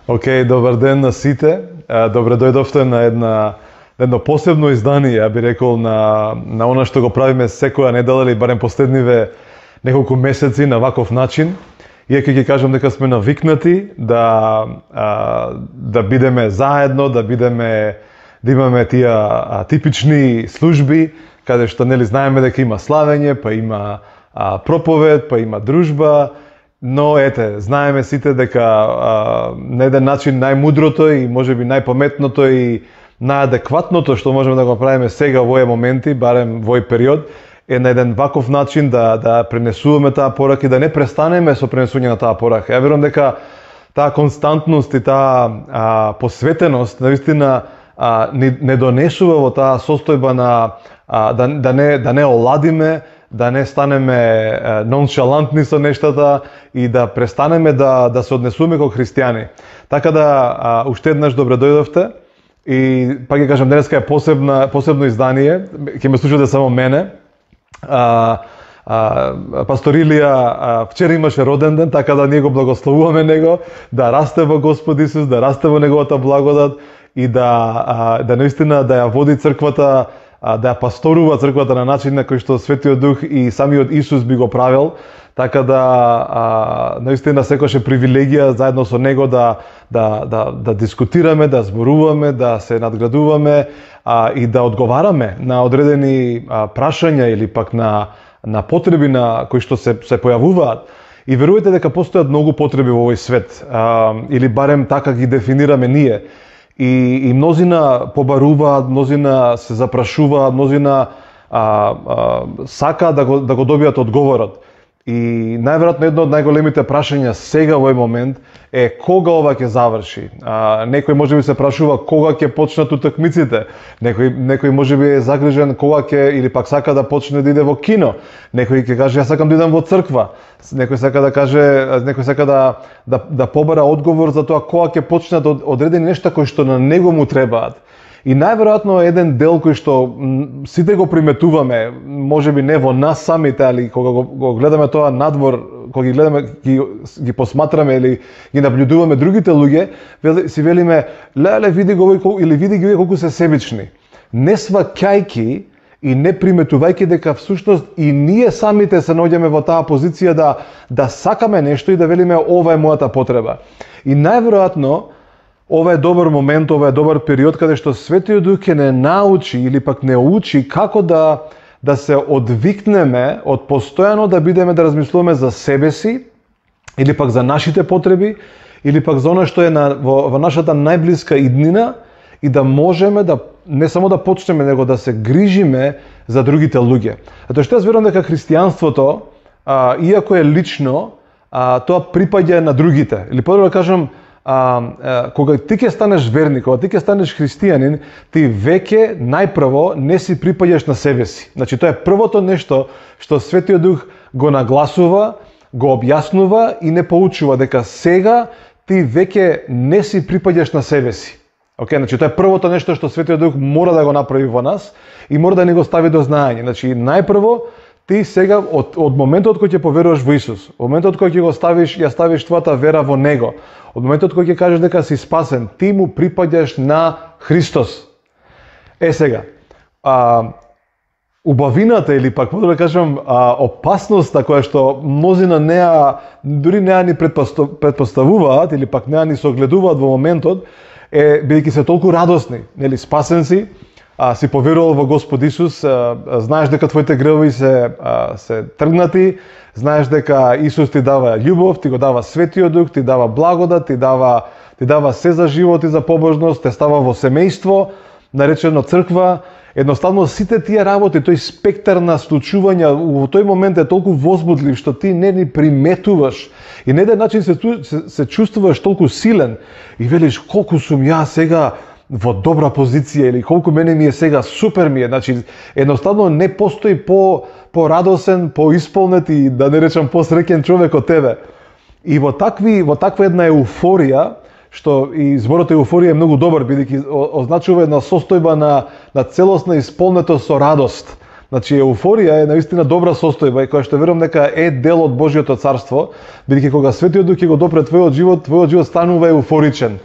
Океј, добар ден на сите. Добре дојдовте на едно посебно издание, ја би рекол, на она што го правиме секоја недела или барем последниве неколку месеци на ваков начин. Иако ќе кажам дека сме навикнати да бидеме заедно, да имаме тие типични служби, каде што нели знаеме дека има славење, па има проповед, па има дружба. Но ете, знаеме сите дека на еден начин најмудрото и можеби најпаметното и најадекватното што можеме да го правиме сега во овие моменти, барем во овој период, е на еден ваков начин да пренесуваме таа порака и да не престанеме со пренесување на таа порака. Ја верувам дека таа константност и таа посветеност навистина не донесува во таа состојба на да не оладиме, да не станеме ноншалантни со нештата и да престанеме да се однесуваме како христијани. Така да, уште еднаш добре дојдовте и пак ќе кажам, денеска е посебно издание, ќе ме слушате само мене. Пастор Илија вчера имаше роден ден, така да ние го благословуваме него, да расте во Господ Исус, да расте во неговата благодат и да наистина да ја води црквата, да ја пасторува црквата на начин на кој што Светиот Дух и самиот Исус би го правил, така да наистина секојаш е привилегија заедно со него да дискутираме, да зборуваме, да се надградуваме и да одговараме на одредени прашања или пак на потреби на кои што се појавуваат. И верувајте дека постојат многу потреби во овој свет, или барем така ги дефинираме ние. И мнозина побаруваат, мнозина се запрашуваат, мнозина сака да го добијат одговорот. И најверојатно едно од најголемите прашања сега во овој момент е кога ова ќе заврши. Некој можеби се прашува кога ќе почнат утакмиците. Некој можеби е загрижен кога ќе или пак сака да почне да иде во кино. Некој ќе каже јас сакам да идам во црква. Некој сака да каже, некој сака да побара одговор за тоа кога ќе почнат одредени нешта кои што на него му требаат. И најверојатно еден дел кој што сите го приметуваме, можеби не во нас самите, али кога го гледаме тоа надвор, кога ги гледаме, ги посматраме или ги наблюдуваме другите луѓе, си велиме, леле, види го или види ги колку се себични. Не сваќајки и не приметувајќи дека всушност и ние самите се наоѓаме во таа позиција да сакаме нешто и да велиме ова е мојата потреба. И најверојатно ова е добар момент, ова е добар период каде што Светиот Дух ќе не научи или пак не учи како да се одвикнеме од постојано да бидеме да размислуваме за себе си или пак за нашите потреби или пак за она што е во нашата најблиска иднина и да можеме да не само да почнеме, него да се грижиме за другите луѓе. Затоа што јас верувам дека христијанството, иако е лично, тоа припаѓа на другите. Или подобро да кажам, кога ти ќе станеш верник, кога ти ќе станеш христијанин, ти веќе најпрво не си припаѓаш на себе си. Значи тоа е првото нешто што Светиот Дух го нагласува, го објаснува и не поучува дека сега ти веќе не си припаѓаш на себе си. Значи тоа е првото нешто што Светиот Дух мора да го направи во нас и мора да ни го стави до знаење. Значи најпрво ти сега од моментот кој ќе поверуваш во Исус, од моментот кој ќе ја ставиш твојата вера во него, од моментот кој ќе кажеш дека си спасен, ти му припаѓаш на Христос. Сега, убавината или пак да кажам опасноста која што мнозина дури неа ни предпоставуваат или пак неа ни согледуваат во моментот е бидејќи се толку радосни, нели, спасен си поверувал во Господ Исус, знаеш дека твоите гревови се тргнати, знаеш дека Исус ти дава љубов, ти го дава Светиот Дух, ти дава благодат, ти дава се за живот и за побожност, те става во семејство, наречено црква. Едноставно сите тие работи, тој спектар на случувања во тој момент е толку возбудлив што ти не ни приметуваш и на еден начин се чувствуваш толку силен и велиш колку сум ја сега во добра позиција или колку мене ми е сега супер ми е. Значи едноставно не постои порадосен, поисполнет и да не речам посреќен човек од тебе. И во таква една еуфорија, што и зборот еуфорија е многу добар бидејќи означува една состојба на целосна исполнетост со радост. Значи еуфорија е наистина добра состојба и која што верувам дека е дел од Божјото царство, бидејќи кога Светиот Дух ќе го допре твојот живот станува еуфоричен.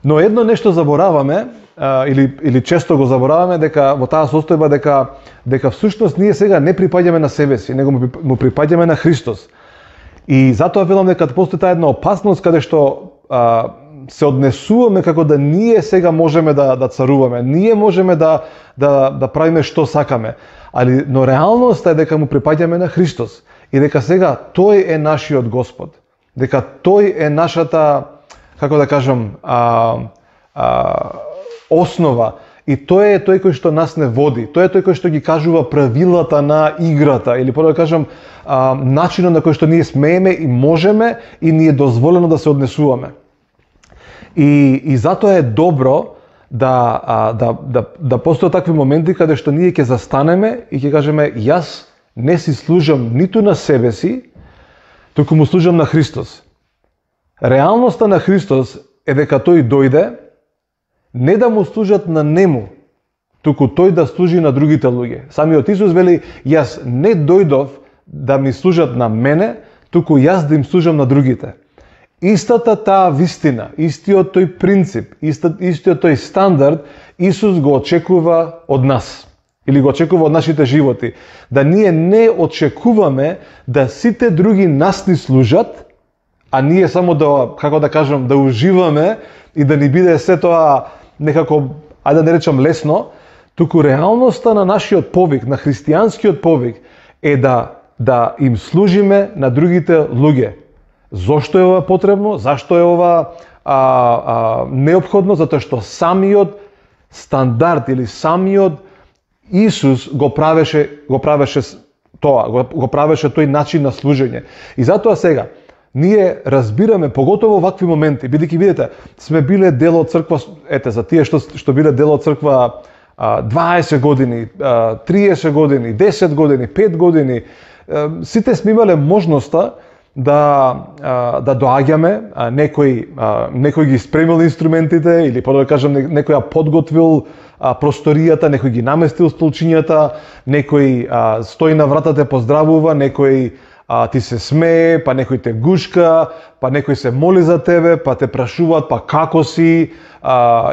Но едно нешто забораваме, или често го забораваме, дека во таа состојба дека всушност ние сега не припаѓаме на себе си, него му припаѓаме на Христос. И затоа велам дека постои таа една опасност каде што се однесуваме како да ние сега можеме да царуваме, ние можеме да правиме што сакаме, но реалноста е дека му припаѓаме на Христос и дека сега тој е нашиот Господ, дека тој е нашата, како да кажам, основа. И тој е тој кој што нас не води. Тој е тој кој што ги кажува правилата на играта, или да кажам, начинот на кој што ние смееме и можеме и ни е дозволено да се однесуваме. И затоа е добро да постојат такви моменти каде што ние ќе застанеме и ќе кажеме: јас не си служам ниту на себе си, туку му служам на Христос. Реалноста на Христос е дека тој дојде не да му служат на нему, туку тој да служи на другите луѓе. Самиот Исус вели: јас не дојдов да ми служат на мене, туку јас да им служам на другите. Истата таа вистина, истиот тој принцип, истиот тој стандард Исус го очекува од нас. Или го очекува од нашите животи. Да ние не очекуваме да сите други нас ни служат, а ние само да, како да кажам, да уживаме и да ни биде се тоа некако, ајде да не речам лесно, туку реалноста на нашиот повик, на христијанскиот повик е да им служиме на другите луѓе. Зошто е ова потребно? Зашто е ова неопходно? Затоа што самиот стандард или самиот Исус го правеше тоа, го правеше тој начин на служење. И затоа сега ние разбираме, поготово вакви моменти, бидејќи видите, сме биле дел од црква, за тие што биле дел од црква 20 години, 30 години, 10 години, 5 години, сите сме имале можноста да доаѓаме, некој ги спремил инструментите, или да кажам, некој ја подготвил просторијата, некој ги наместил столчињата, некој стои на врата те поздравува, некој ти се смее, па некој те гушка, па некој се моли за тебе, па те прашуваат па како си.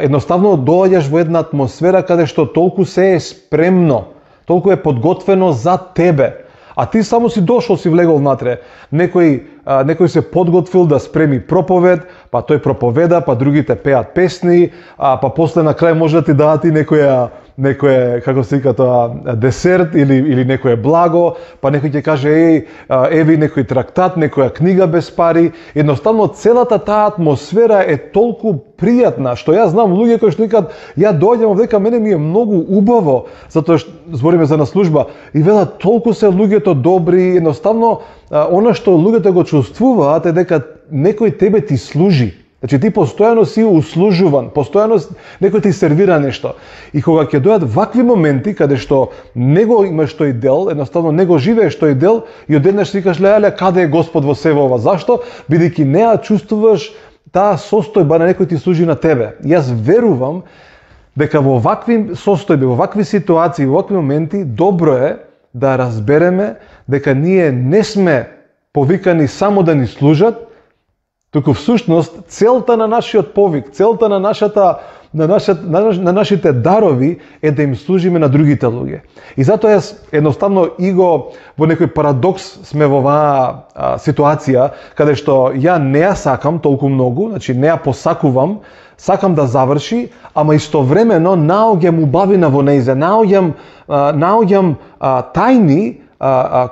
Едноставно доаѓаш во една атмосфера каде што толку се е спремно, толку е подготвено за тебе. А ти само си дошол, си влегол внатре. Некој се подготвил да спреми проповед, па тој проповеда, па другите пеат песни, па после на крај може да ти дадат и некој, како се вика тоа, десерт или некое благо, па некој ќе каже: еви некој трактат, некоја книга без пари. Едноставно целата таа атмосфера е толку пријатна, што ја знам луѓе кои што викаат: ја доаѓам овдека, мене ми е многу убаво, затоа што збориме за на служба, и велат толку се луѓето добри, едноставно она што луѓето го чувствуваат е дека некој тебе ти служи. Значи ти постојано си услужуван, постојано некој ти сервира нешто. И кога ќе дојдат вакви моменти каде што не го имаш тој дел, едноставно не го живееш тој дел, и одеднаш си викаш: леле, каде е Господ во сево ова? Зашто? Бидејќи не ја чувствуваш таа состојба на некој ти служи на тебе. Јас верувам дека во вакви состојби, во вакви ситуации, во вакви моменти, добро е да разбереме дека ние не сме повикани само да ни служат, туку всушност целта на нашиот повик, целта на нашите дарови е да им служиме на другите луѓе. И затоа јас едноставно во некој парадокс сме во оваа ситуација, каде што ја не ја сакам толку многу, значи не ја посакувам, сакам да заврши, ама истовремено наоѓам убавина во нејзе, наоѓам тајни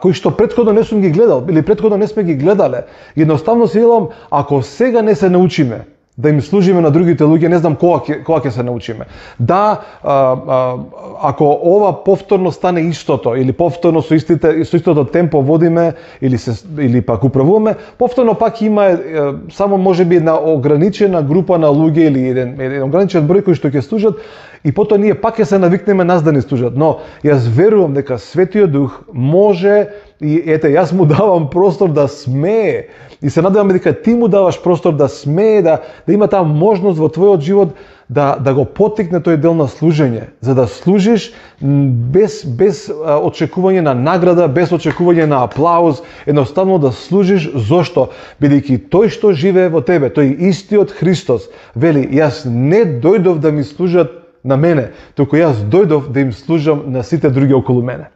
кои што претходно не сум ги гледал, или претходно не сме ги гледале. Едноставно си велам, ако сега не се научиме да им служиме на другите луѓе, не знам кога ќе се научиме. Да, ако ова повторно стане истото, или повторно со истото темпо водиме, или пак управуваме, повторно пак има само можеби една ограничена група на луѓе, или еден ограничен број кои што ќе служат, и потоа ние пак ќе се навикнеме нас да ни служат. Но јас верувам дека Светиот Дух може, и јас му давам простор да смее. И се надевам дека ти му даваш простор да смее, да има таа можност во твојот живот да го поттикне тој дел на служење, за да служиш без очекување на награда, без очекување на аплауз, едноставно да служиш зошто? Бидејќи тој што живее во тебе, тој истиот Христос, вели, јас не дојдов да ми служат на мене, туку јас дојдов да им служам на сите други околу мене.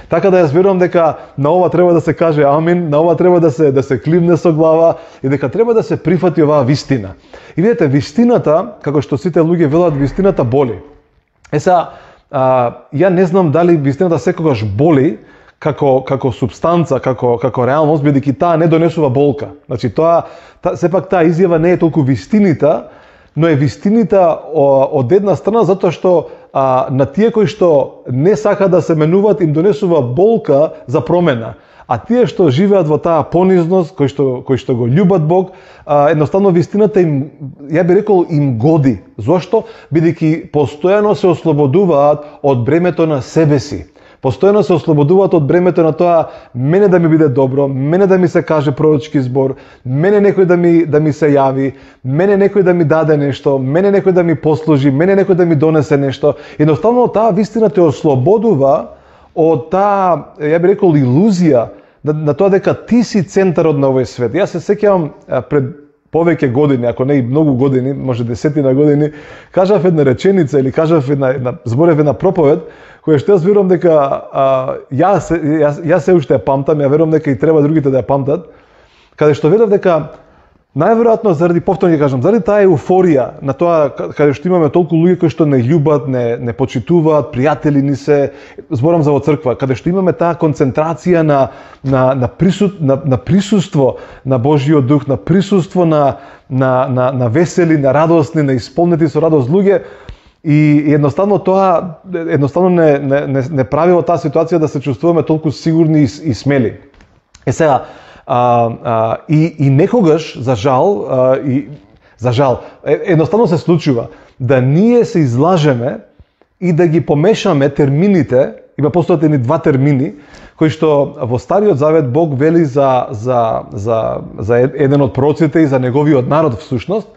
Така да јас верувам дека на ова треба да се каже амин, на ова треба да се кливне со глава и дека треба да се прифати оваа вистина. И видите, вистината, како што сите луѓе велат, вистината боли. Сега, ја не знам дали вистината секогаш боли како субстанца, како реалност, бидејќи таа не донесува болка. Значи сепак таа изјава не е толку вистинита, но е вистинита од една страна затоа што на тие кои што не сака да се менуваат им донесува болка за промена. А тие што живеат во таа понизност, кои што го љубат Бог, едноставно вистината им, ја би рекол, им годи. Зошто? Бидејќи постојано се ослободуваат од бремето на себе си. Постојано се ослободуваат од бремето на тоа мене да ми биде добро, мене да ми се каже пророчки збор, мене некој да ми се јави, мене некој да ми даде нешто, мене некој да ми послужи, мене некој да ми донесе нешто. Едноставно таа вистина те ослободува од таа, ја би рекол, илузија на тоа дека ти си центарот на овој свет. Јас се сеќавам пред повеќе години, ако не и многу години, може десетина години, кажав една реченица или кажав зборев една проповед, која што јас верувам дека јас се уште ја памтам, ја верувам дека и треба другите да ја памтат, каде што верувам дека најверојатно заради, повторно ќе кажам, заради таа еуфорија на тоа каде што имаме толку луѓе кои што не љубат, не почитуваат, пријатели ни се, зборам за во црква, каде што имаме таа концентрација на присуство на Божјиот дух, на присуство на весели, на радосни, на исполнети со радост луѓе, и едноставно тоа не прави во таа ситуација да се чувствуваме толку сигурни и смели. Сега, и некогаш, за жал, едноставно се случува да ние се излажеме и да ги помешаме термините. Има постојат едни два термини кои што во Стариот Завет Бог вели за еден од пророците и за неговиот народ всушност.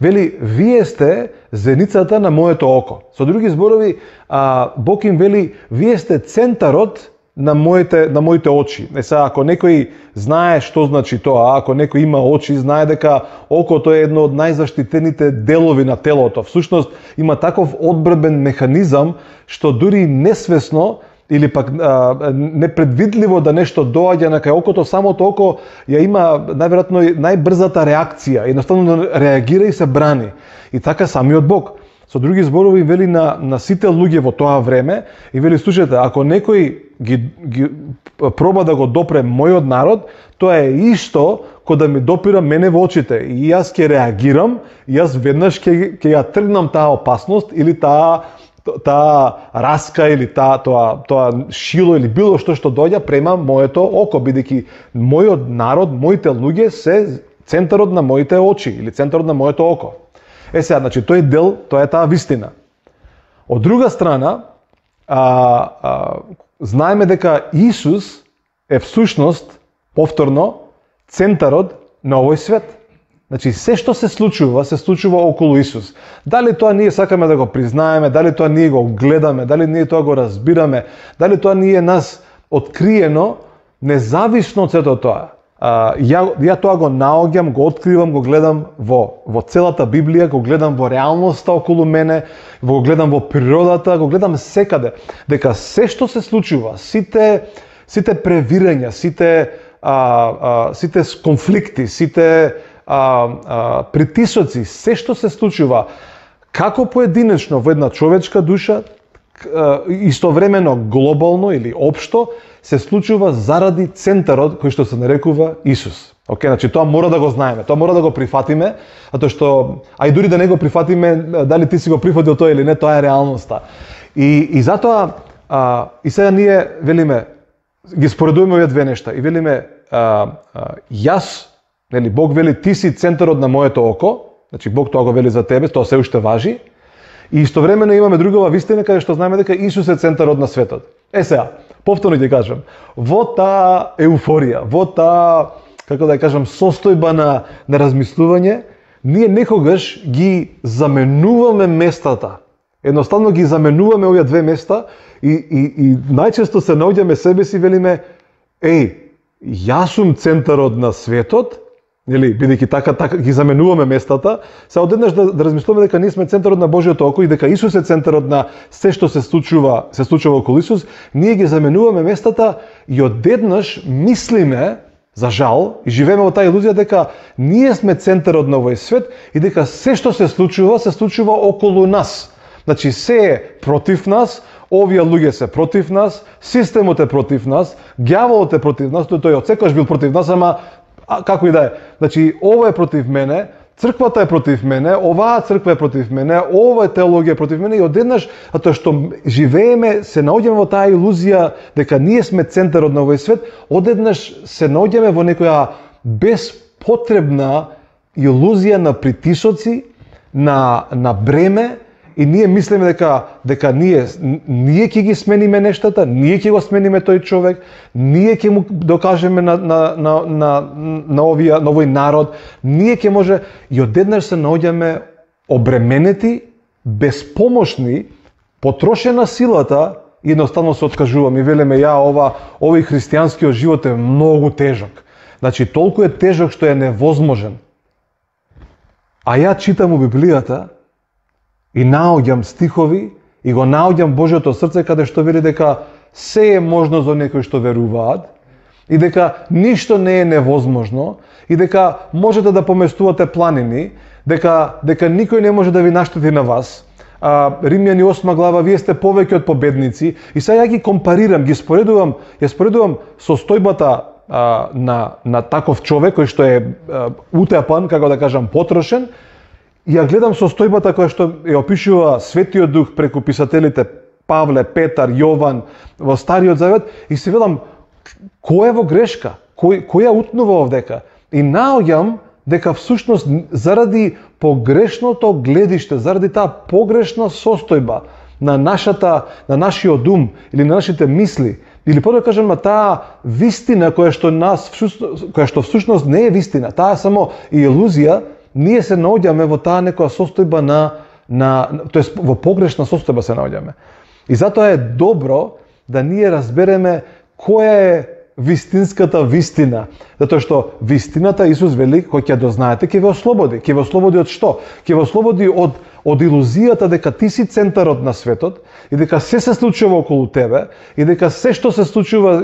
Вели, вие сте зеницата на моето око. Со други зборови, Бог им вели, вие сте центарот на моите очи. Сега, ако некој знае што значи тоа, ако некој има очи, знае дека окото е едно од најзаштитените делови на телото. Всушност, има таков одбрбен механизам, што дури несвесно или пак непредвидливо да нешто доаѓа на кај окото, самото око ја има најверојатно најбрзата реакција, едноставно реагира и се брани. И така самиот Бог. Со други зборови вели на сите луѓе во тоа време и вели, слушајте, ако некој ги проба да го допре мојот народ, тоа е исто кој да ми допира мене во очите. И јас ќе реагирам, и јас веднаш ќе ја тргнам таа опасност или таа раска или тоа шило или било што доаѓа према моето око, бидејќи мојот народ, моите луѓе се центарот на моите очи или центарот на моето око. Сега, значи, тој дел, тоа е таа вистина. Од друга страна, знаеме дека Исус е всушност, повторно, центарот на овој свет. Значи, се што се случува околу Исус. Дали тоа ние сакаме да го признаеме, дали тоа ние го гледаме, дали ние тоа го разбираме, дали тоа ние нас откриено, независно од сето тоа. Ја тоа го наоѓам, го откривам, го гледам во целата Библија, го гледам во реалноста околу мене, го гледам во природата, го гледам секаде. Дека се што се случува, сите превирања, сите конфликти, сите притисоци, се што се случува, како поединечно во една човечка душа, истовремено глобално или општо, се случува заради центарот кој што се нарекува Исус. Значи тоа мора да го знаеме, тоа мора да го прифатиме, затоа што, а и дури да не го прифатиме, дали ти си го прифатил тоа или не, тоа е реалноста. И затоа, и сега ние велиме, ги споредуваме овие две нешта, и велиме, јас, Бог вели, ти си центарот на моето око, значи Бог тоа го вели за тебе, тоа се уште важи, и истовремено имаме другава вистина каде што знаеме дека Исус е центарот на светот. Сега, повторно ќе кажам, во таа еуфорија, во таа, како да ја кажам, состојба на размислување, ние некогаш ги заменуваме местата. Едноставно ги заменуваме овие две места и најчесто се наоѓаме себе си велиме, јас сум центарот на светот, нели, бидејќи така ги заменуваме местата, се одеднаш да размислуваме дека ние сме центарот на Божјото око и дека Исус е центарот на се што се случува околу Исус, ние ги заменуваме местата и одеднаш мислиме, за жал, и живееме во таа илузија дека ние сме центарот на овој свет и дека се што се случува околу нас. Значи се е против нас, овие луѓе се против нас, системот е против нас, ѓаволот е против нас, тој отсекогаш бил против нас, ама како и да е. Значи, ова е против мене, црквата е против мене, оваа црква е против мене, ова е теологија е против мене и одеднаш, затоа што живееме, се наоѓаме во таа илузија дека ние сме центарот на овој свет, одеднаш се наоѓаме во некоја безпотребна илузија на притисоци, на бреме, и ние мислиме дека ние ќе ги смениме нештата, ние ќе го смениме тој човек, ние ќе му докажеме на овој народ, ние ќе може и одеднаш се наоѓаме обременети, безпомошни, потрошена силата и едноставно се откажуваме и велиме овој христијанскиот живот е многу тежок. Значи толку е тежок што е невозможен. А ја читам у Библијата и наоѓам стихови и го наоѓам Божјото срце каде што вели дека се е можно за некои што веруваат и дека ништо не е невозможно и дека можете да поместувате планини, дека никој не може да ви наштети на вас. Римјани 8 глава, вие сте повеќе од победници и сега ја ги компарирам, ја споредувам состојбата на таков човек кој што е утепан, како да кажам, потрошен. И ја гледам состојбата која што ја опишува Светиот Дух преку писателите Павле, Петар, Јован во Стариот Завет и се велам кој е во грешка, кој ја утнува овдека. И наоѓам дека всушност заради погрешното гледиште, заради таа погрешна состојба на нашиот ум или на нашите мисли, или по да кажем таа вистина која што всушност не е вистина, таа е само илузија, ние се наоѓаме во таа некоја состојба тоест во погрешна состојба се наоѓаме. И затоа е добро да ние разбереме која е вистинската вистина. Затоа што вистината Исус вели, кој ќе дознаете, ќе ве ослободи. Ќе ве ослободи од што? Ќе ве ослободи од илузијата дека ти си центарот на светот и дека се случува околу тебе и дека се што се случува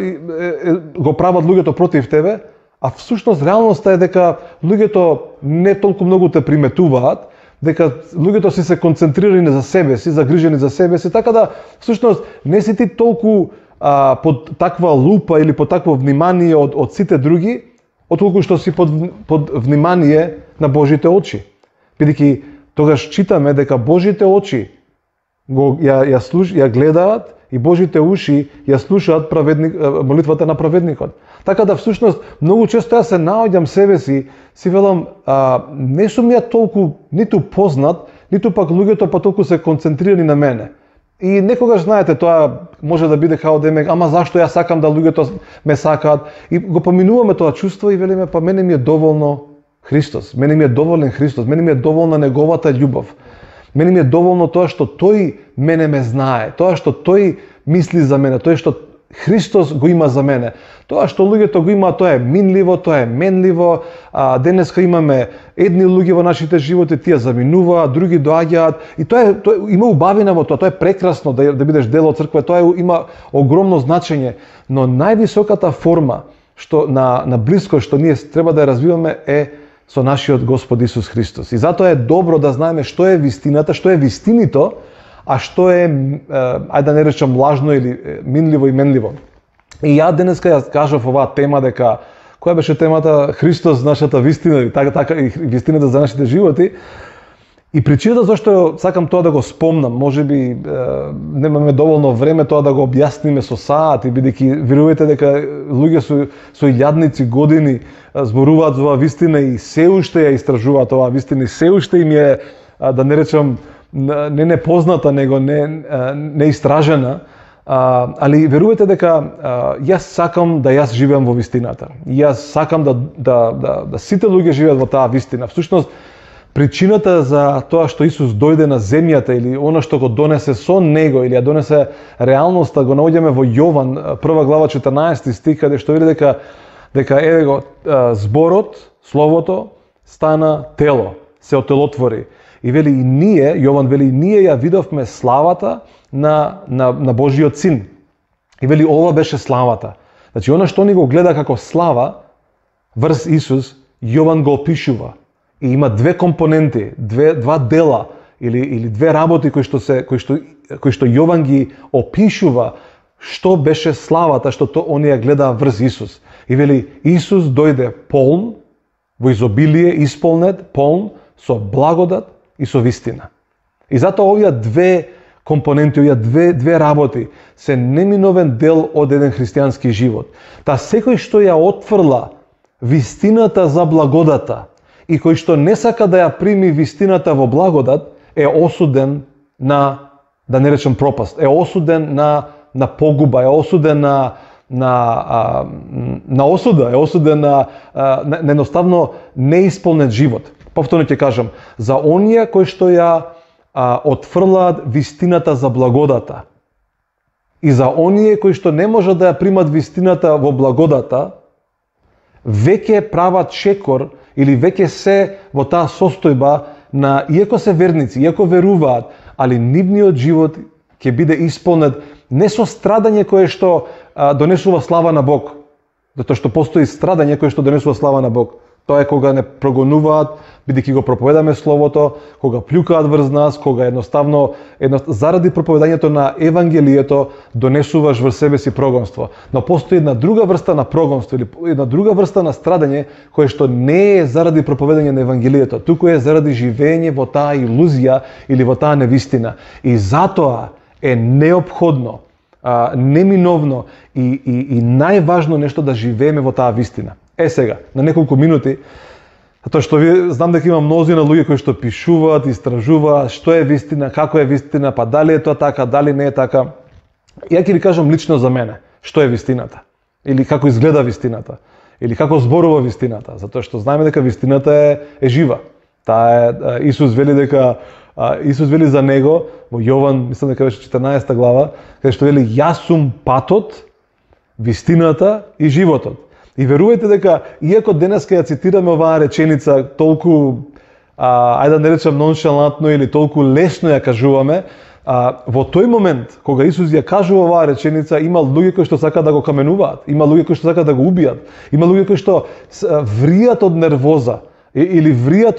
го прават луѓето против тебе, а всушност реалноста е дека луѓето не толку многу те приметуваат, дека луѓето си се концентрирани за себе си, загрижени за себе си, така да всушност не си ти толку под таква лупа или под такво внимание од сите други, отколку што си под внимание на Божите очи. Бидејќи тогаш читаме дека Божите очи ја гледаат и Божите уши ја слушаат молитвата на праведникот. Така да всушност многу често јас се наоѓам себе си велам не сум ја толку ниту познат, ниту пак луѓето па толку се концентрирани на мене. И некогаш, знаете, тоа може да биде као демек, ама зашто јас сакам да луѓето ме сакаат? И го поминуваме тоа чувство и велиме, па мене ми е доволно Христос, мене ми е доволен Христос, мене ми е доволна неговата љубов. Мене ми е доволно тоа што тој мене ме знае, тоа што тој мисли за мене, тоа што Христос го има за мене. Тоа што луѓето го има, тоа е минливо, тоа е менливо. Денеска имаме едни луѓе во нашите животи, тие заминуваат, други доаѓаат и тоа има убавина во тоа, тоа е прекрасно да бидеш дел од црква, тоа има огромно значење, но највисоката форма што на близко што ние треба да ја развиваме е со нашиот Господ Исус Христос. И затоа е добро да знаеме што е вистината, што е вистинито, а што е, ајде да не речам лажно или минливо и менливо. И ја денеска ја кажав оваа тема дека, која беше темата? Христос, нашата вистина, така и вистината за нашите животи. И причината зашто сакам тоа да го спомнам, можеби немаме доволно време тоа да го објасниме со саати, бидејќи верувате дека луѓе со илјадници години зборуваат за оваа вистина и се уште ја истражуваат оваа вистина и се уште им е, да не речам, не непозната, него не истражена, али верувате дека јас сакам да јас живеам во вистината. Јас сакам да сите луѓе живеат во таа вистина. Всушност, Причината за тоа што Исус дојде на земјата или она што го донесе со него или ја донесе реалноста го наоѓаме во Јован 1 глава 14 стих каде што вели дека еве го зборот, словото стана тело, се отелотвори. И вели и ние, Јован вели, ние ја видовме славата на Божиот син. И вели ова беше славата. Значи она што ни го гледа како слава врз Исус, Јован го опишува. И има две компоненти, два дела или две работи кои што Јован ги опишува што беше славата што он ја гледа врз Исус. И вели Исус дојде полн, во изобилие, исполнет, полн со благодат и со вистина. И затоа овие две компоненти, овие две работи се неминовен дел од еден христијански живот. Та секој што ја отфрла вистината за благодата и кој што не сака да ја прими вистината во благодат, е осуден на, да не речем пропаст, е осуден на погуба, е осуден на осуда, е осуден на едноставно неисполнет живот. Повторно ќе кажам, за оние кои што ја отфрлаат вистината за благодата и за оние кои што не можат да ја примат вистината во благодата, веќе прават чекор или веќе се во таа состојба на, иако се верници, иако веруваат, али нивниот живот ќе биде исполнет не со страдање кое што донесува слава на Бог, затоа што постои страдање кое што донесува слава на Бог. Тоа е кога не прогонуваат, бидејќи го проповедаме Словото, кога плюкаат врз нас, кога едноставно заради проповедањето на Евангелието донесуваш врз себе си прогонство. Но постои една друга врста на прогонство или една друга врста на страдање кое што не е заради проповедање на Евангелието, туку е заради живење во таа илузија или во таа невистина. И затоа е неопходно, неминовно и најважно нешто да живееме во таа вистина. Сега, на неколку минути, затоа што знам дека има мнозина луѓе кои што пишуваат, истражуваат што е вистина, како е вистина, па дали е тоа така, дали не е така. Ја ќе ви кажам лично за мене, што е вистината, или како изгледа вистината, или како зборува вистината, затоа што знаеме дека вистината е жива. Таа е, Исус вели за него во Јован, мислам дека беше 14 глава, каде што вели јас сум патот, вистината и животот. И верувајте дека, иако денеска ја цитираме оваа реченица толку, ајде да не речем ноншалантно или толку лесно ја кажуваме, во тој момент, кога Исус ја кажува оваа реченица, има луѓе кои што сакаат да го каменуваат, има луѓе кои што сакаат да го убијат, има луѓе кои што вријат од нервоза, или вријат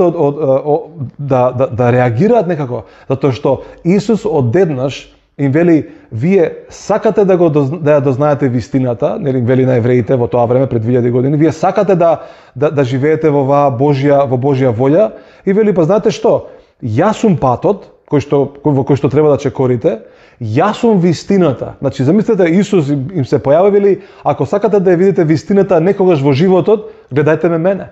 да реагираат некако, затоа што Исус одеднаш им вели, вие сакате да ја дознаете вистината, нели вели на евреите во тоа време пред 2000 години, вие сакате да живеете во Божја волја и вели, па знаете што, јас сум патот во кој што треба да чекорите, јас сум вистината. Значи замислете, Исус им се појави, вели, ако сакате да ја видите вистината некогаш во животот, гледајте ме мене.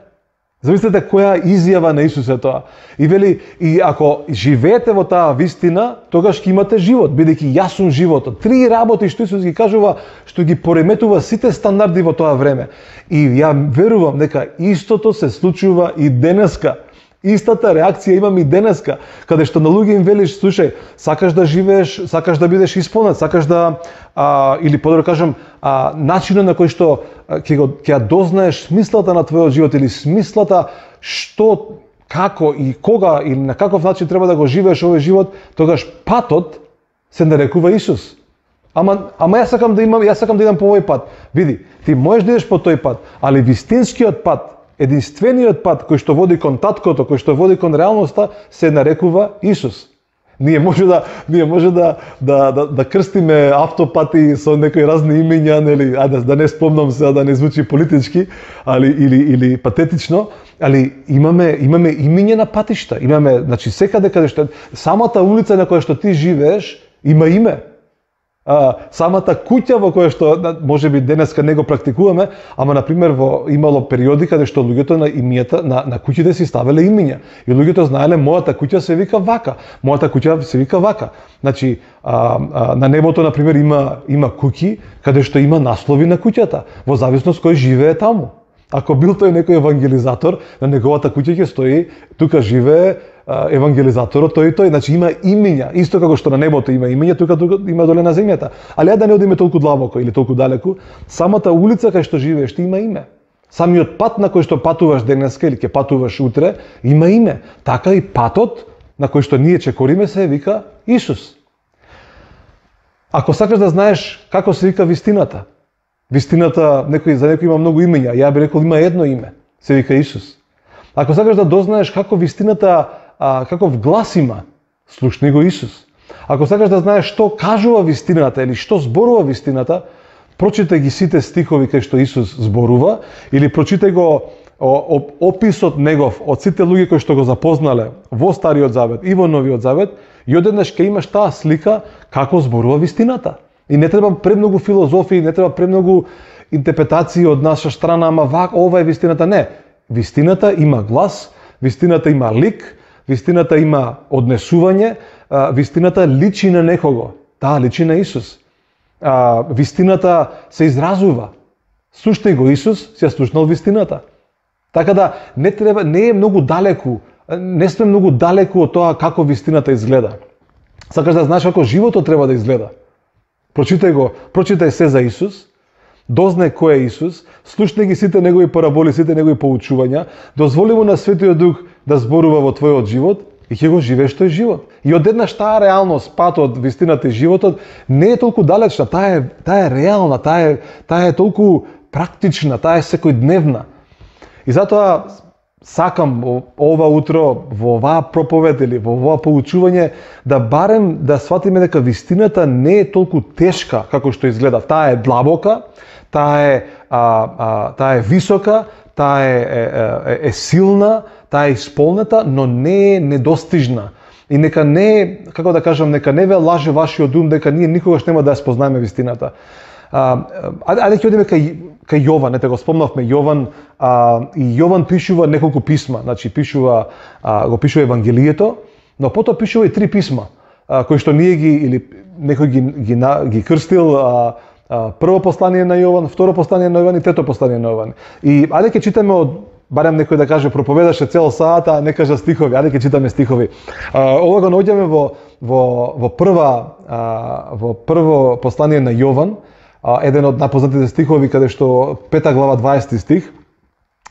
Замислете која изјава на Исус е тоа. И вели, и ако живеете во таа вистина, тогаш ќе имате живот, бидејќи јас сум животот. 3 работи што Исус ги кажува, што ги пореметува сите стандарди во тоа време. И ја верувам дека истото се случува и денеска. Истата реакција имам и денеска, каде што на луѓе им велиш, слушај, сакаш да живееш, сакаш да бидеш исполнет, сакаш да, или подобро кажам, начинот на кој што ќе ја дознаеш смислата на твојот живот или смислата што, како и кога или на каков начин треба да го живееш овој живот, тогаш патот се нарекува Исус. Ама јас сакам да идам по овој пат. Види, ти можеш да идеш по тој пат, али вистинскиот пат, единствениот пат кој што води кон таткото, кој што води кон реалноста, се нарекува Исус. Ние може да крстиме автопати со некои разни имиња, нели, ајде да не спомнам се, да не звучи политички, или патетично, али имаме имиња на патишта. Имаме, значи секаде каде што самата улица на која што ти живееш има име. Самата куќа во која што можеби денеска не го практикуваме, ама на пример имало периоди каде што луѓето на имињата на куќите си ставеле имиња и луѓето знаеле мојата куќа се вика вака, мојата куќа се вика вака. Значи на небото на пример има куќи каде што има наслови на куќата во зависност кој живее таму. Ако бил тој некој евангелизатор, на неговата куќа ќе стои, тука живее евангелизаторот, тој, значи има имиња, исто како што на небото има имиња, тука има доле на земјата. Али да не одиме толку длабоко или толку далеку, самата улица кај што живееш ти има име. Самиот пат на кој што патуваш денеска или ќе патуваш утре, има име. Така и патот на кој што ние чекориме се вика Исус. Ако сакаш да знаеш како се вика вистината, вистината за некој има многу имиња, ја би рекол има едно име, се вика Исус. Ако сакаш да дознаеш како вистината, каков глас има, слушни го Исус. Ако сакаш да знаеш што кажува вистината или што зборува вистината, прочитай ги сите стихови кај што Исус зборува или прочитай го описот негов од сите луѓе кои што го запознале во Стариот Завет и во Новиот Завет и одеднаш ќе имаш таа слика како зборува вистината. И не треба премногу филозофии, не треба премногу интерпретации од наша страна, ама ова е вистината. Не. Вистината има глас, вистината има лик, вистината има однесување, вистината личи на некого. Таа личи на Исус. Вистината се изразува. Слушнај го Исус, си ја слушнал вистината. Така да не е многу далеку, не сме многу далеку од тоа како вистината изгледа. Сакаш да знаеш како животот треба да изгледа. Прочитай се за Исус, дознај кој е Исус, слушнај ги сите негови параболи, сите негови поучувања, дозволи му на Светиот Дух да зборува во твојот живот и ќе го живееш тој живот. И одеднаш таа реалност, патот, вистината и животот не е толку далечна, таа е реална, таа е толку практична, таа е секојдневна. И затоа сакам ова утро во оваа проповед или во ова поучување да барем да сватиме дека вистината не е толку тешка како што изгледа. Таа е длабока, таа е висока, таа е силна, таа е исполнета, но не е недостижна. И нека не, како да кажам, нека не ве лаже вашиот ум дека ние никогаш нема да ја спознаеме вистината. Ајде ќе одиме кај Јован, ете го спомнавме Јован, и Јован пишува неколку писма, значи го пишува Евангелието, но потоа пишува и 3 писма, кои што ние или некој ги крстил прво послание на Јован, второ послание на Јован и трето послание на Јован. И ајде ќе читаме барем некој да каже проповедаше цел саат, а не кажа стихови, ајде ќе читаме стихови. Ова го наоѓаме во прво послание на Јован, еден од напознатите стихови каде што 5 глава 20 стих,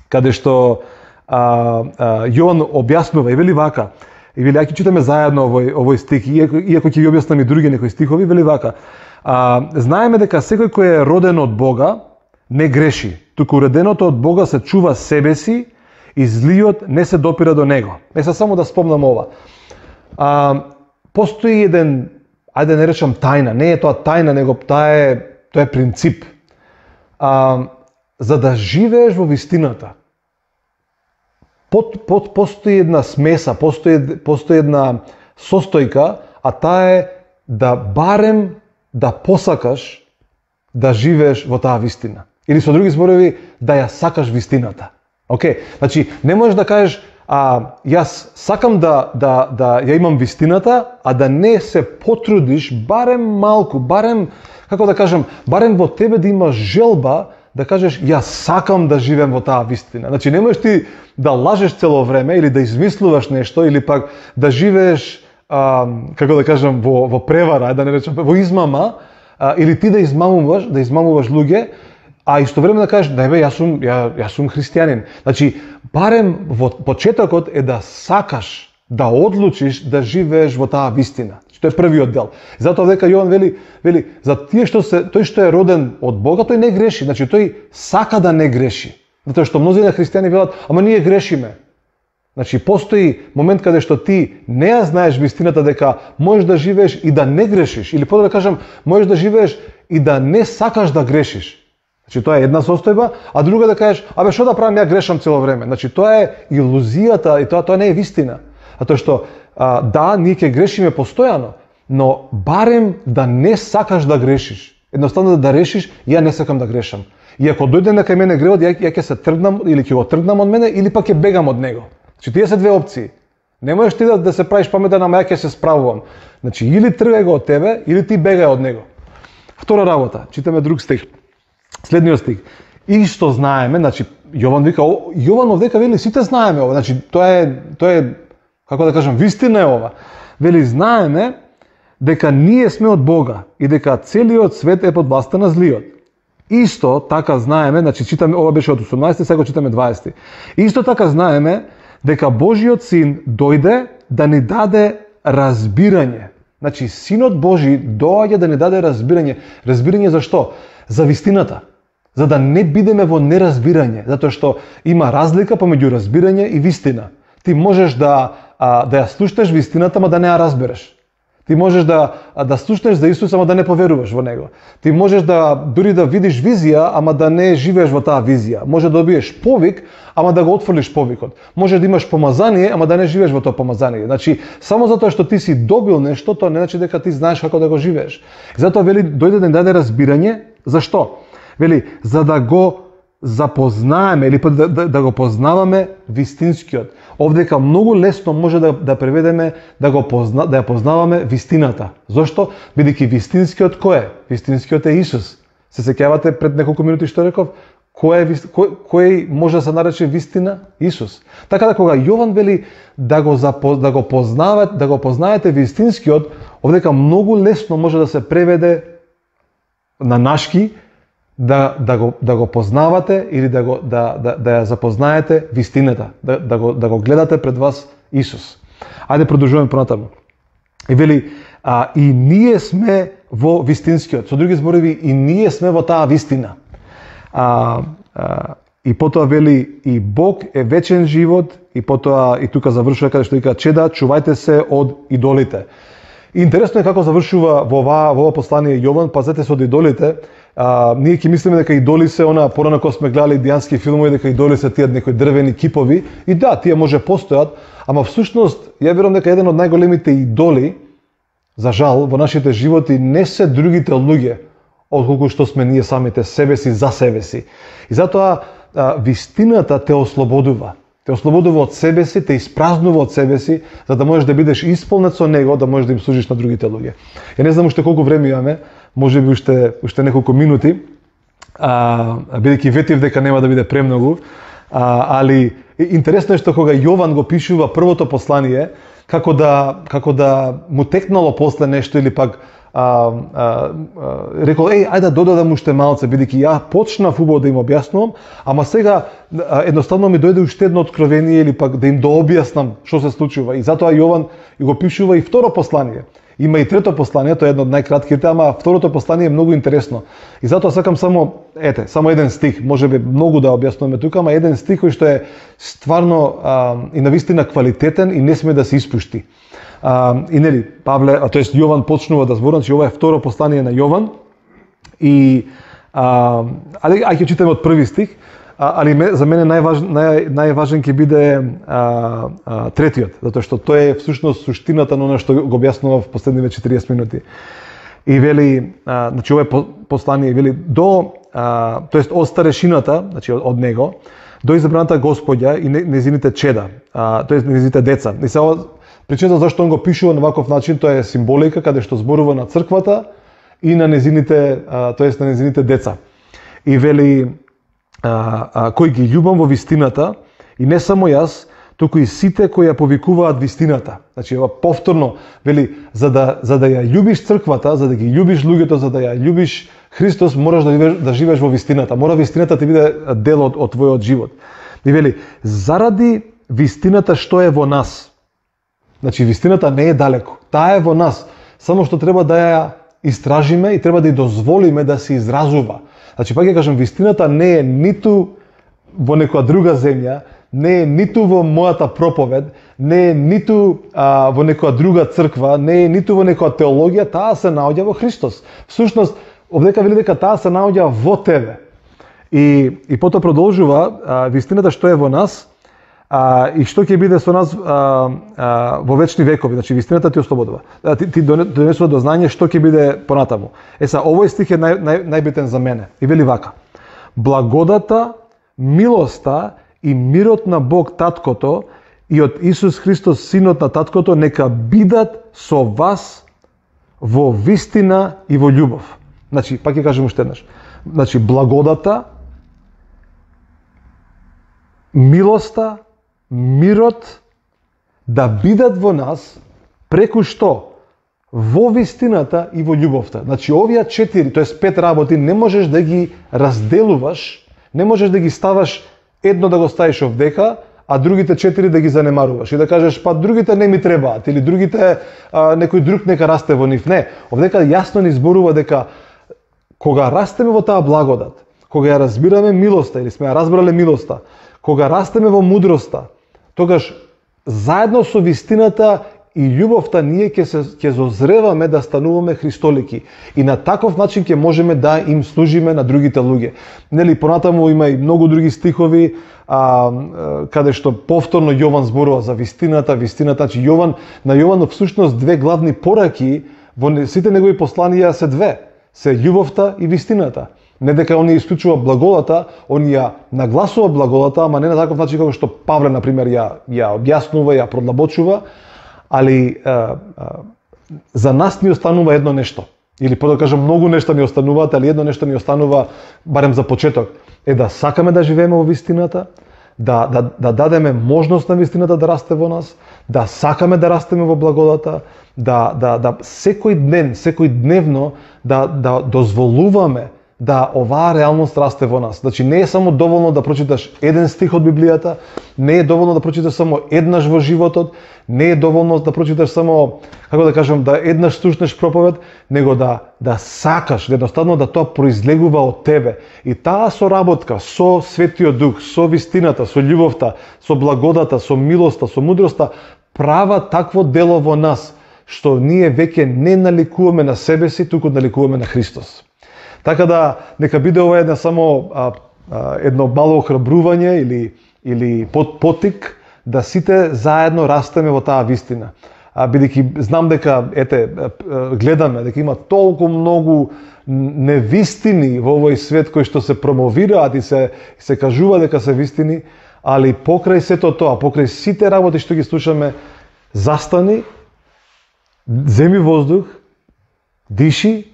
каде што Јован објаснува и вели вака. И вели ќе читаме заедно овој стих, иако ќе ги објаснам и други некои стихови, вели вака. Знаеме дека секој кој е роден од Бога не греши, туку роденото од Бога се чува себе си и злиот не се допира до него. Само да спомнам ова. Постои еден, ајде не речам тајна, не е тоа тајна, него тоа е принцип. За да живееш во вистината, постои една смеса, постои една состојка, а таа е да барем да посакаш да живееш во таа вистина. Или со други зборови, да ја сакаш вистината. Океј, значи не можеш да кажеш јас сакам да ја имам вистината, а да не се потрудиш барем малку, барем, како да кажам, барем во тебе да имаш желба да кажеш јас сакам да живеам во таа вистина. Значи не можеш ти да лажеш цело време или да измислуваш нешто или пак да живееш како да кажам во превара, да не речам во измама, или ти да измамуваш луѓе, а истовремено да кажеш да бе јас сум христијанин. Значи барем во почетокот е да сакаш, да одлучиш да живееш во таа вистина. Тоа е првиот дел. Затоа дека Јован вели за тој што е роден од Бога, тој не греши. Значи тој сака да не греши. Затоа што мнозина христијани велат, ама ние грешиме. Значи постои момент каде што ти не ја знаеш вистината дека можеш да живееш и да не грешиш, или подобро да кажам, можеш да живееш и да не сакаш да грешиш. Значи тоа е една состојба, а друга да кажеш, абе што да правам, ја грешам цело време. Значи тоа е илузијата и тоа не е вистина. Затоа што да, ние ќе грешиме постојано, но барем да не сакаш да грешиш. Едноставно да решиш, ја не сакам да грешам. И ако дојде на кај мене гревот, ја ќе се тргнам или ќе го тргнам од мене или пак ќе бегам од него. Значи тие се две опции. Не можеш ти да се правиш паметен, ама ја ќе се справувам. Значи или тргај го од тебе, или ти бегај од него. Втора работа, читаме друг стих. Следниот стих. Исто знаеме, значи Јован вика, Јован овдека вели сите знаеме ова, значи тоа е како да кажам, вистина е ова. Вели знаеме дека ние сме од Бога и дека целиот свет е под власта на злиот. Исто така знаеме, значи читаме, ова беше од 18, сега читаме 20. Исто така знаеме дека Божиот син дојде да ни даде разбирање. Значи синот Божи доаѓа да ни даде разбирање. Разбирање за што? За вистината. За да не бидеме во неразбирање, затоа што има разлика помеѓу разбирање и вистина. Ти можеш да ја слушнеш вистината, ама да не ја разбереш. Ти можеш да слушнеш за Исус, ама да не поверуваш во Него. Ти можеш дури да видиш визија, ама да не живееш во таа визија. Може да добиеш повик, ама да го отфрлиш повикот. Може да имаш помазание, ама да не живееш во тоа помазание. Значи, само затоа што ти си добил нешто, тоа не значи дека ти знаеш како да го живееш. И затоа вели дојде да ни даде разбирање. Зашто? Вели, за да го запознаеме или да го познаваме вистинскиот. Овдека многу лесно може да преведеме да ја познаваме вистината. Зошто? Бидејќи вистинскиот кој е? Вистинскиот е Исус. Се сеќавате пред неколку минути што реков? Кој може да се нарече вистина? Исус. Така да кога Јован вели да го познаете вистинскиот, овдека многу лесно може да се преведе на нашки, да го познавате или да ја запознаете вистината, да го гледате пред вас Исус. Ајде продолжуваме понатаму. И вели, и ние сме во вистинскиот. Со други зборови, и ние сме во таа вистина. И потоа вели, и Бог е вечен живот, и потоа, и тука завршува каде што вика, чеда, чувајте се од идолите. И интересно е како завршува во ова послание Јован, пазете се од идолите. Ние ќе мислиме дека идоли се порано кога сме гледали индијански филмови, дека идоли се тие некои дрвени кипови. И да, тие може постојат, ама всушност ја верувам дека еден од најголемите идоли, за жал, во нашите животи не се другите луѓе, отколку што сме ние самите себе си за себе си. И затоа вистината те ослободува. Те ослободува од себе си, те испразнува од себе си, за да можеш да бидеш исполнет со него, да можеш да им служиш на другите луѓе. Ја не знам уште колку време имаме, може би уште неколку минути, бидејќи ветив дека нема да биде премногу, али интересно е што кога Јован го пишува првото послание, како да му текнало после нешто или пак рекол, ајде да додадам уште малце, бидејќи ја почнав убаво да им објаснувам, ама сега едноставно ми дојде уште едно откровение или пак да им дообјаснам што се случува. И затоа Јован го пишува и второ послание. Има и трето послание, тоа е едно од најкратките, ама второто послание е многу интересно. И затоа сакам само еден стих, можеби многу да објаснуваме тука, ама еден стих кој што е стварно и навистина квалитетен и не сме да се испушти. И нели, Павле, тоест Јован почнува да зборува, значи ова е второ послание на Јован. И ќе читаме од први стих, али за мене најважен ќе биде третиот, затоа што тоа е всушност суштината на она што го објаснував в последниве 40 минути. И вели, значи ова е послание, вели тоест од старешината, значи од него, до избраната Господја и незините чеда, тоест незините деца. И сега причината зашто он го пишува на ваков начин, тоа е символика каде што зборува на црквата и на незините, тоест на незините деца. И вели, кои ги љубам во вистината, и не само јас, туку и сите кои ја повикуваат вистината. Значи, ова повторно, вели, за да ја љубиш црквата, за да ги љубиш луѓето, за да ја љубиш Христос, мораш да живееш во вистината. Мора вистината ти биде дел од твојот живот. И вели, заради вистината што е во нас. Значи, вистината не е далеко. Таа е во нас. Само што треба да ја истражиме и треба да ја дозволиме да се изразува. Значи, пак ја кажам, вистината не е ниту во некоја друга земја, не е ниту во мојата проповед, не е ниту во некоја друга црква, не е ниту во некоја теологија, таа се наоѓа во Христос. Всушност, овдека вели дека таа се наоѓа во тебе. И потоа продолжува, вистината што е во нас, и што ќе биде со нас во вечни векови. Значи, вистината ти ослободува. Ти донесува до знање што ќе биде понатаму. Овој стих е најбитен за мене. И вели вака. Благодата, милоста и мирот на Бог Таткото и од Исус Христос, Синот на Таткото, нека бидат со вас во вистина и во љубов. Значи, пак ќе кажем уште еднаш. Значи, благодата, милоста, мирот да бидат во нас преку што? Во вистината и во љубовта. Значи овие 4, тоест 5 работи не можеш да ги разделуваш, не можеш да ги ставаш едно да го ставиш овдека, а другите 4 да ги занемаруваш и да кажеш па другите не ми требаат или другите некој друг нека расте во нив. Не, овдека јасно ни зборува дека кога растеме во таа благодат, кога ја разбираме милоста или сме ја разбрале милоста, кога растеме во мудроста, тогаш заедно со вистината и љубовта ние ќе зозреваме да стануваме христолики и на таков начин ќе можеме да им служиме на другите луѓе. Нели понатаму има и многу други стихови каде што повторно Јован зборува за вистината, значи на Јован всушност две главни пораки во сите негови посланија се две, се љубовта и вистината. Не дека он исклучува благодата, он ја нагласува благодата, ама не на таков начин како што Павле на пример ја објаснува, ја продлабочува, али за нас ни останува едно нешто. Или да кажам многу нешта ни остануваат, али едно нешто ни останува барем за почеток, е да сакаме да живееме во вистината, да дадеме можност на вистината да расте во нас, да сакаме да растеме во благодата, да секој ден, секој дневно да дозволуваме да оваа реалност расте во нас. Значи не е само доволно да прочиташ еден стих од Библијата, не е доволно да прочиташ само еднаш во животот, не е доволно да прочиташ само, како да кажам, да еднаш слушнеш проповед, него да сакаш, едноставно да тоа произлегува од тебе. И таа соработка со Светиот Дух, со вистината, со љубовта, со благодата, со милоста, со мудроста, права такво дело во нас, што ние веќе не наликуваме на себе си, туку наликуваме на Христос. Така да, нека биде ова една само едно мало охрабрување или потик да сите заедно растеме во таа вистина. Бидејќи знам дека, гледаме дека има толку многу невистини во овој свет кои што се промовираат и се кажува дека се вистини, али покрај сето тоа, покрај сите работи што ги слушаме, застани, земи воздух, диши,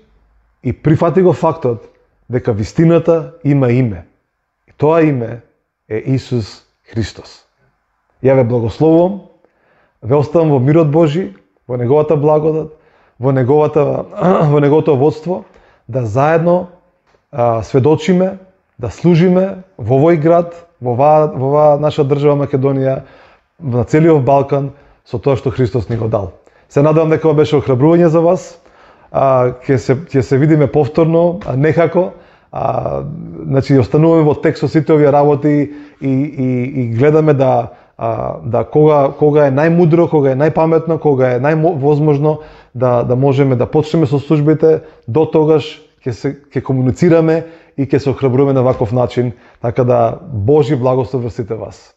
и прифати го фактот дека вистината има име. И тоа име е Исус Христос. Ја ве благословувам, ве оставам во мирот Божи, во неговата благодат, во неговото водство, да заедно сведочиме, да служиме во овој град, во оваа наша држава Македонија, на целиот Балкан, со тоа што Христос ни го дал. Се надевам дека ова беше охрабрување за вас. Ќе се видиме повторно, некако. Значи, остануваме во текст со сите овие работи и гледаме да кога е најмудро, кога е најпаметно, кога е највозможно да можеме да почнеме со службите, до тогаш ќе комуницираме и ќе се охрабруваме на ваков начин, така да Божи благослов врз сите вас.